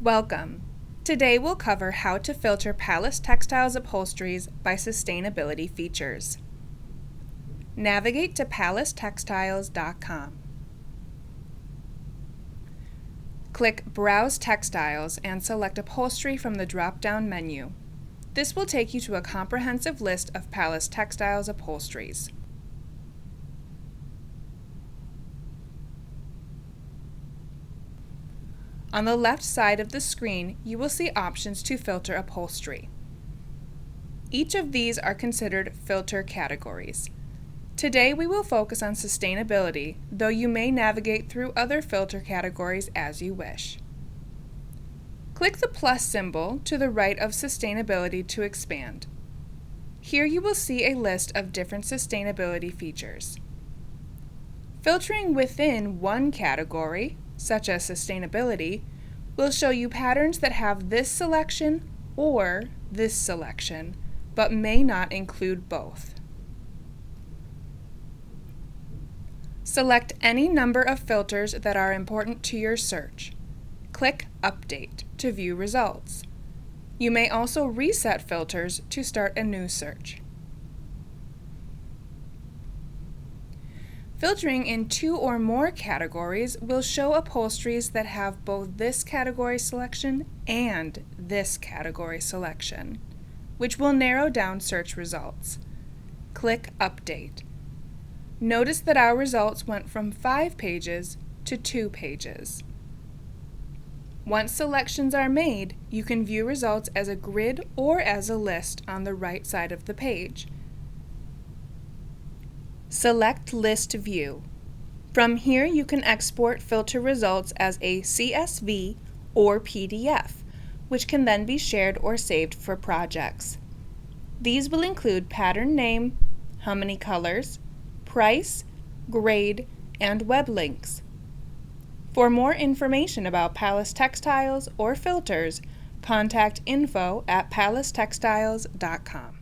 Welcome. Today we'll cover how to filter Pallas Textiles upholsteries by sustainability features. Navigate to pallastextiles.com. Click Browse Textiles and select Upholstery from the drop-down menu. This will take you to a comprehensive list of Pallas Textiles upholsteries. On the left side of the screen, you will see options to filter upholstery. Each of these are considered filter categories. Today we will focus on sustainability, though you may navigate through other filter categories as you wish. Click the plus symbol to the right of sustainability to expand. Here you will see a list of different sustainability features. Filtering within one category, such as sustainability, will show you patterns that have this selection or this selection, but may not include both. Select any number of filters that are important to your search. Click Update to view results. You may also reset filters to start a new search. Filtering in two or more categories will show upholsteries that have both this category selection and this category selection, which will narrow down search results. Click Update. Notice that our results went from 5 pages to 2 pages. Once selections are made, you can view results as a grid or as a list on the right side of the page. Select List View. From here you can export filter results as a CSV or PDF, which can then be shared or saved for projects. These will include pattern name, how many colors, price, grade, and web links. For more information about Pallas Textiles or filters, contact info@pallastextiles.com.